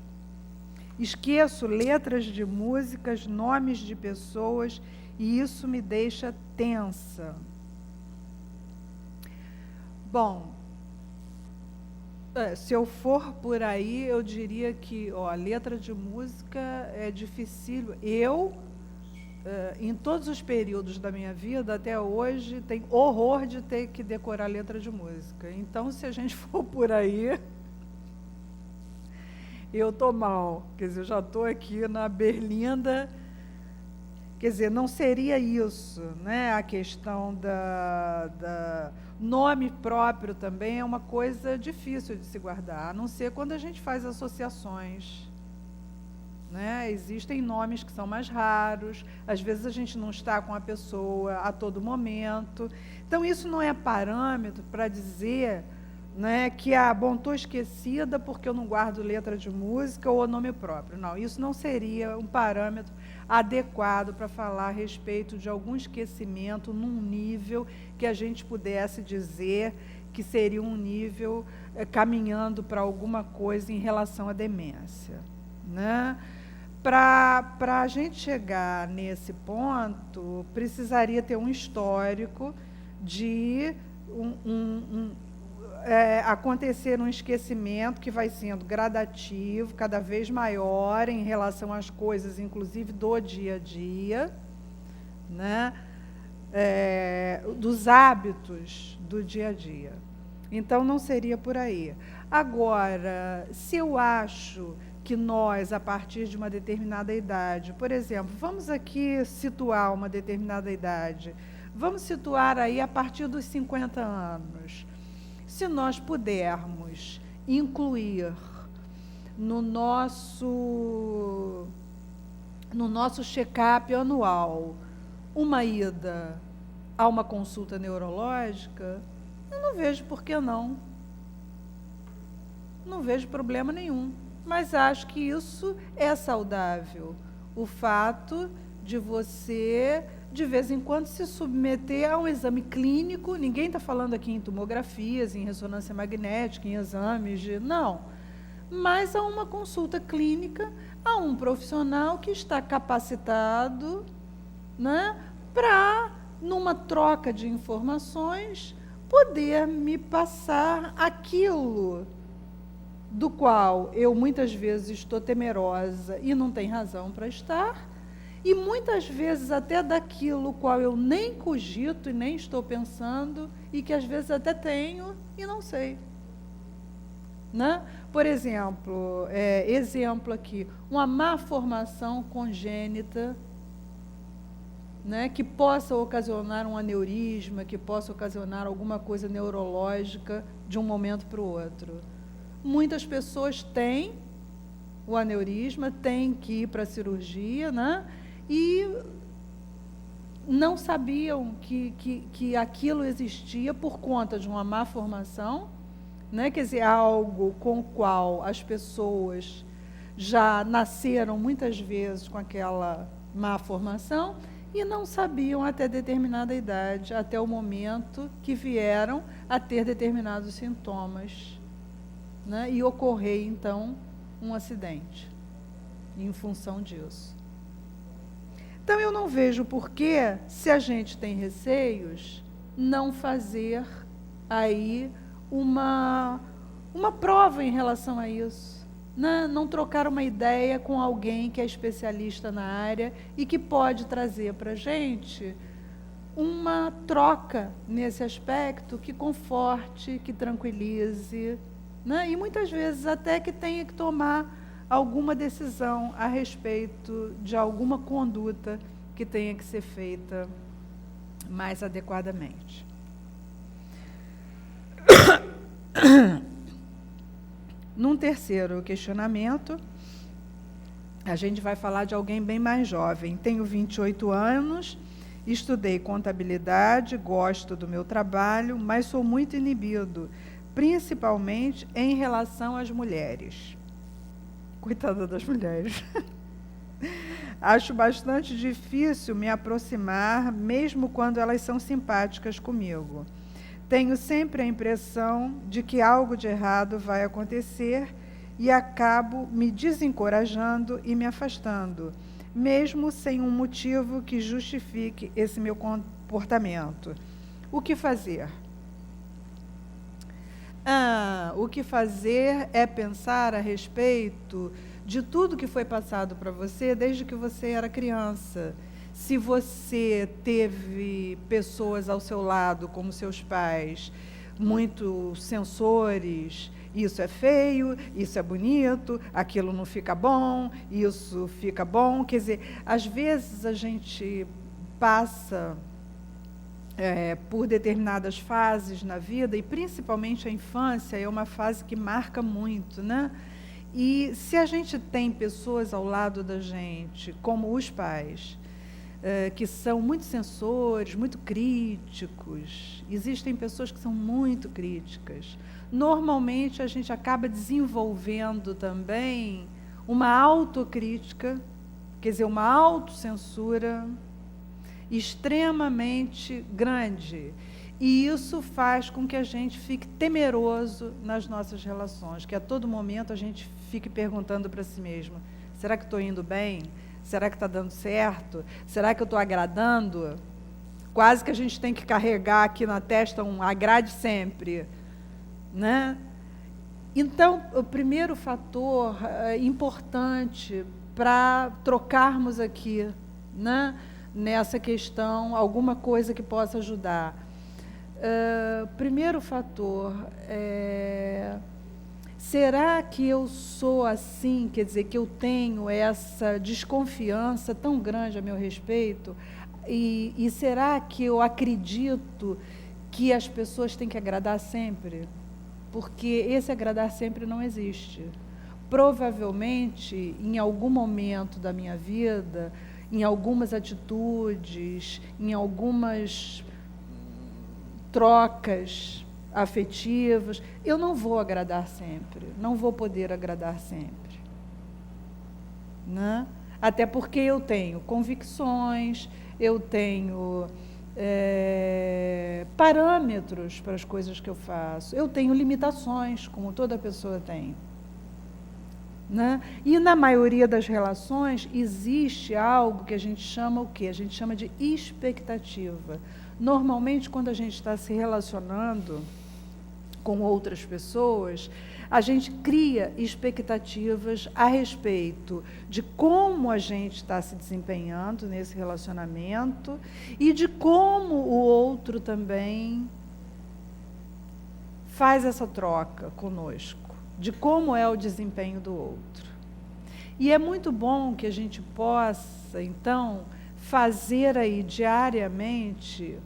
Esqueço letras de músicas, nomes de pessoas e isso me deixa tensa. Bom, se eu for por aí, eu diria que a letra de música é difícil. Em todos os períodos da minha vida, até hoje, tenho horror de ter que decorar letra de música. Então, se a gente for por aí, eu estou mal. Quer dizer, eu já estou aqui na berlinda. Quer dizer, não seria isso, né? A questão da nome próprio também é uma coisa difícil de se guardar, a não ser quando a gente faz associações. Né? Existem nomes que são mais raros, às vezes a gente não está com a pessoa a todo momento. Então, isso não é parâmetro para dizer, né, que, bom, estou esquecida porque eu não guardo letra de música ou nome próprio. Não, isso não seria um parâmetro adequado para falar a respeito de algum esquecimento num nível que a gente pudesse dizer que seria um nível caminhando para alguma coisa em relação à demência. Né? Para a gente chegar nesse ponto, precisaria ter um histórico de acontecer um esquecimento que vai sendo gradativo, cada vez maior em relação às coisas, inclusive do dia a dia, né? Dos hábitos do dia a dia. Então, não seria por aí. Agora, se eu acho que nós, a partir de uma determinada idade, por exemplo, vamos aqui situar uma determinada idade, vamos situar aí a partir dos 50 anos. Se nós pudermos incluir no nosso check-up anual uma ida a uma consulta neurológica, eu não vejo por que não. Não vejo problema nenhum. Mas acho que isso é saudável. O fato de você, de vez em quando, se submeter a um exame clínico, ninguém está falando aqui em tomografias, em ressonância magnética, em exames não. Mas a uma consulta clínica, a um profissional que está capacitado, né, para, numa troca de informações, poder me passar aquilo do qual eu muitas vezes estou temerosa e não tem razão para estar, e muitas vezes até daquilo qual eu nem cogito e nem estou pensando, e que às vezes até tenho e não sei. Né? Por exemplo, exemplo aqui, uma má formação congênita, né, que possa ocasionar um aneurisma, que possa ocasionar alguma coisa neurológica de um momento para o outro. Muitas pessoas têm o aneurisma, têm que ir para a cirurgia, né? E não sabiam que aquilo existia por conta de uma má formação, né? Quer dizer, algo com o qual as pessoas já nasceram muitas vezes com aquela má formação e não sabiam até determinada idade, até o momento que vieram a ter determinados sintomas. Né, e ocorrer, então, um acidente, em função disso. Então, eu não vejo por que, se a gente tem receios, não fazer aí uma prova em relação a isso. Né? Não trocar uma ideia com alguém que é especialista na área e que pode trazer para a gente uma troca nesse aspecto que conforte, que tranquilize, né? E muitas vezes até que tenha que tomar alguma decisão a respeito de alguma conduta que tenha que ser feita mais adequadamente. Num terceiro questionamento, a gente vai falar de alguém bem mais jovem. Tenho 28 anos, estudei contabilidade, gosto do meu trabalho, mas sou muito inibido, principalmente em relação às mulheres. Coitada das mulheres. Acho bastante difícil me aproximar, mesmo quando elas são simpáticas comigo. Tenho sempre a impressão de que algo de errado vai acontecer e acabo me desencorajando e me afastando, mesmo sem um motivo que justifique esse meu comportamento. O que fazer? O que fazer é pensar a respeito de tudo que foi passado para você desde que você era criança. Se você teve pessoas ao seu lado, como seus pais, muito censores, isso é feio, isso é bonito, aquilo não fica bom, isso fica bom. Quer dizer, às vezes a gente passa por determinadas fases na vida, e principalmente a infância é uma fase que marca muito, né? E se a gente tem pessoas ao lado da gente, como os pais, que são muito censores, muito críticos, existem pessoas que são muito críticas, normalmente a gente acaba desenvolvendo também uma autocrítica, quer dizer, uma autocensura extremamente grande. E isso faz com que a gente fique temeroso nas nossas relações, que a todo momento a gente fique perguntando para si mesmo: será que estou indo bem? Será que está dando certo? Será que eu estou agradando? Quase que a gente tem que carregar aqui na testa um agrade sempre, né? Então, o primeiro fator importante para trocarmos aqui, né, nessa questão, alguma coisa que possa ajudar. Primeiro fator, será que eu sou assim, quer dizer, que eu tenho essa desconfiança tão grande a meu respeito? E será que eu acredito que as pessoas têm que agradar sempre? Porque esse agradar sempre não existe. Provavelmente, em algum momento da minha vida, em algumas atitudes, em algumas trocas afetivas, eu não vou agradar sempre, não vou poder agradar sempre, né? Até porque eu tenho convicções, eu tenho parâmetros para as coisas que eu faço, eu tenho limitações, como toda pessoa tem, né? E na maioria das relações existe algo que a gente chama o quê? A gente chama de expectativa. Normalmente, quando a gente está se relacionando com outras pessoas, a gente cria expectativas a respeito de como a gente está se desempenhando nesse relacionamento e de como o outro também faz essa troca conosco, de como é o desempenho do outro. E é muito bom que a gente possa, então, fazer aí diariamente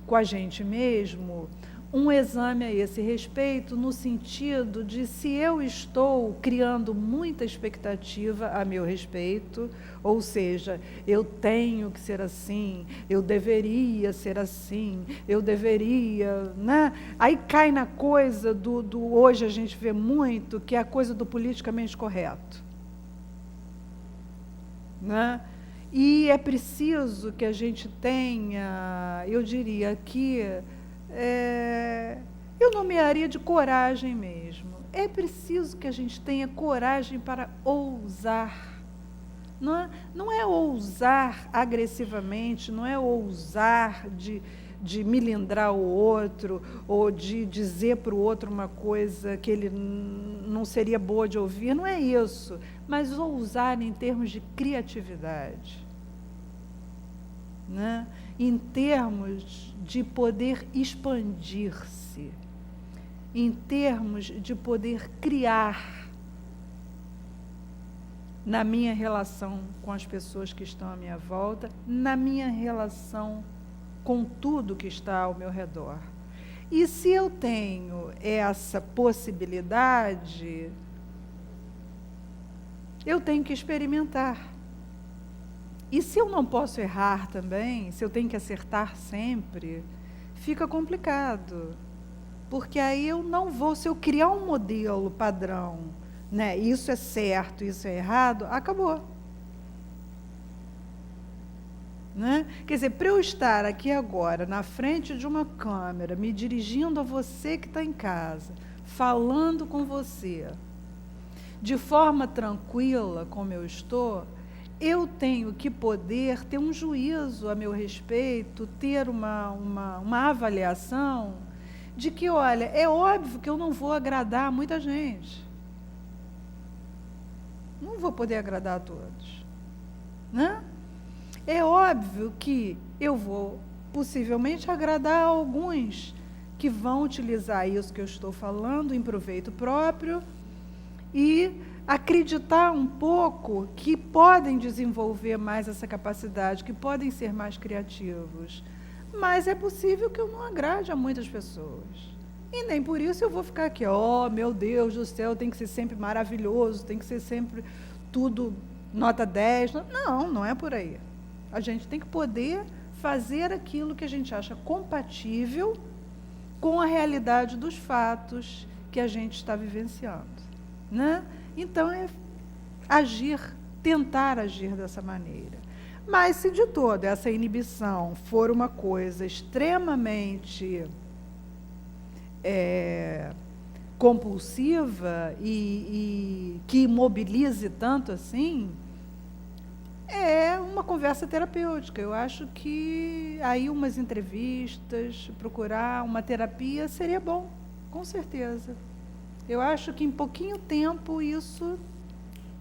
com a gente mesmo um exame a esse respeito, no sentido de se eu estou criando muita expectativa a meu respeito, ou seja, eu tenho que ser assim, eu deveria ser assim, eu deveria, né? Aí cai na coisa do hoje a gente vê muito, que é a coisa do politicamente correto, né? E é preciso que a gente tenha, eu diria que, eu nomearia de coragem mesmo. É preciso que a gente tenha coragem para ousar. Não é ousar agressivamente, não é ousar de milindrar o outro, ou de dizer para o outro uma coisa que ele não seria boa de ouvir, não é isso, mas ousar em termos de criatividade, né? Em termos de poder expandir-se, em termos de poder criar na minha relação com as pessoas que estão à minha volta, na minha relação com tudo que está ao meu redor. E se eu tenho essa possibilidade, eu tenho que experimentar. E se eu não posso errar também, se eu tenho que acertar sempre, fica complicado. Porque aí eu não vou, se eu criar um modelo padrão, né, isso é certo, isso é errado, acabou. Né? Quer dizer, para eu estar aqui agora, na frente de uma câmera, me dirigindo a você que está em casa, falando com você, de forma tranquila, como eu estou, eu tenho que poder ter um juízo a meu respeito, ter uma avaliação de que, olha, é óbvio que eu não vou agradar muita gente. Não vou poder agradar a todos, né? É óbvio que eu vou possivelmente agradar a alguns que vão utilizar isso que eu estou falando em proveito próprio e acreditar um pouco que podem desenvolver mais essa capacidade, que podem ser mais criativos. Mas é possível que eu não agrade a muitas pessoas. E nem por isso eu vou ficar aqui, meu Deus do céu, tem que ser sempre maravilhoso, tem que ser sempre tudo nota 10. Não, não é por aí. A gente tem que poder fazer aquilo que a gente acha compatível com a realidade dos fatos que a gente está vivenciando, né? Então, é agir, tentar agir dessa maneira. Mas, se de todo essa inibição for uma coisa extremamente compulsiva e que imobilize tanto assim, é uma conversa terapêutica. Eu acho que aí umas entrevistas, procurar uma terapia seria bom, com certeza. Eu acho que em pouquinho tempo isso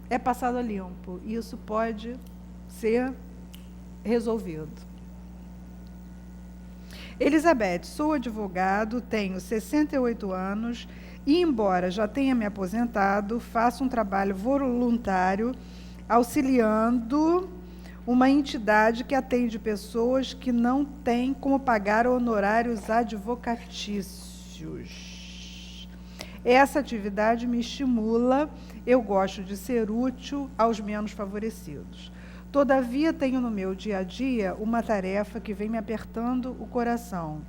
é passado a limpo. Isso pode ser resolvido. Elizabeth, sou advogado, tenho 68 anos e, embora já tenha me aposentado, faço um trabalho voluntário auxiliando uma entidade que atende pessoas que não têm como pagar honorários advocatícios. Essa atividade me estimula, eu gosto de ser útil aos menos favorecidos. Todavia, tenho no meu dia a dia uma tarefa que vem me apertando o coração.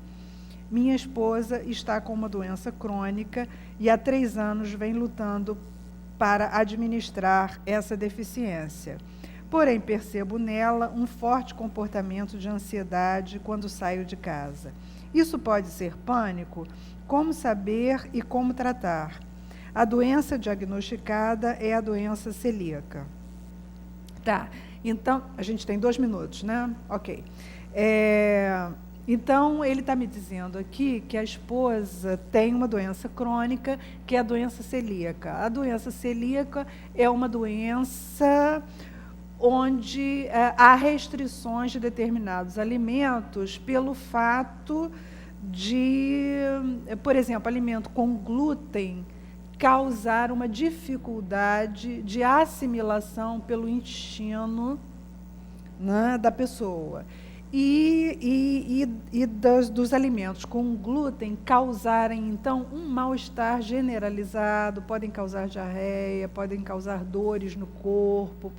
Minha esposa está com uma doença crônica e há 3 anos vem lutando para administrar essa deficiência. Porém, percebo nela um forte comportamento de ansiedade quando saio de casa. Isso pode ser pânico? Como saber e como tratar? A doença diagnosticada é a doença celíaca. Tá, então, a gente tem 2 minutos, né? Ok. Então, ele está me dizendo aqui que a esposa tem uma doença crônica, que é a doença celíaca. A doença celíaca é uma doença onde há restrições de determinados alimentos pelo fato de, por exemplo, alimento com glúten causar uma dificuldade de assimilação pelo intestino, né, da pessoa. E dos alimentos com glúten causarem, então, um mal-estar generalizado, podem causar diarreia, podem causar dores no corpo,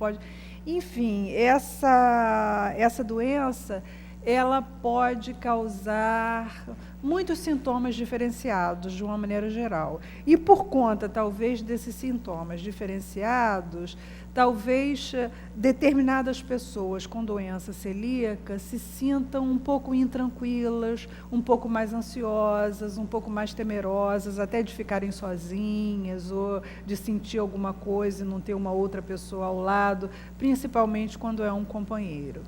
enfim, essa doença, ela pode causar muitos sintomas diferenciados, de uma maneira geral. E por conta, talvez, desses sintomas diferenciados, talvez determinadas pessoas com doença celíaca se sintam um pouco intranquilas, um pouco mais ansiosas, um pouco mais temerosas, até de ficarem sozinhas ou de sentir alguma coisa e não ter uma outra pessoa ao lado, principalmente quando é um companheiro.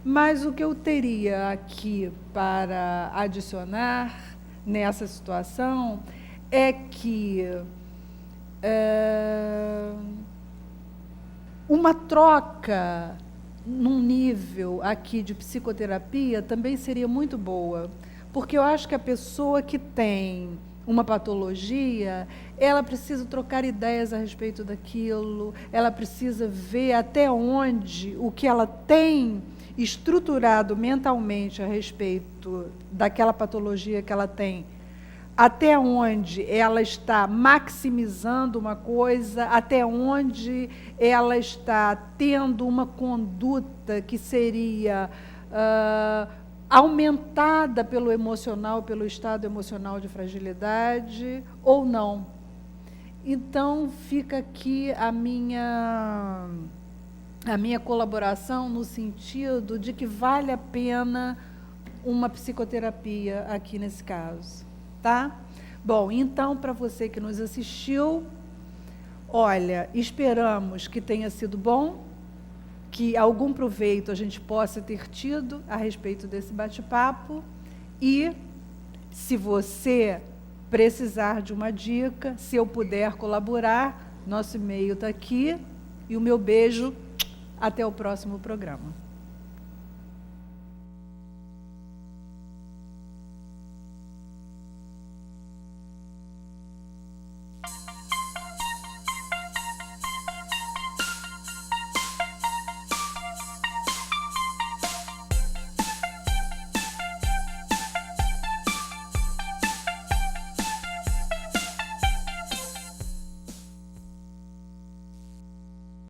Mas o que eu teria aqui para adicionar nessa situação é que uma troca num nível aqui de psicoterapia também seria muito boa, porque eu acho que a pessoa que tem uma patologia, ela precisa trocar ideias a respeito daquilo, ela precisa ver até onde o que ela tem estruturado mentalmente a respeito daquela patologia que ela tem, até onde ela está maximizando uma coisa, até onde ela está tendo uma conduta que seria aumentada pelo emocional, pelo estado emocional de fragilidade, ou não. Então, fica aqui a minha colaboração no sentido de que vale a pena uma psicoterapia aqui nesse caso. Tá? Bom, então, para você que nos assistiu, olha, esperamos que tenha sido bom, que algum proveito a gente possa ter tido a respeito desse bate-papo e Se você precisar de uma dica, se eu puder colaborar, nosso e-mail está aqui. E o meu beijo, até o próximo programa.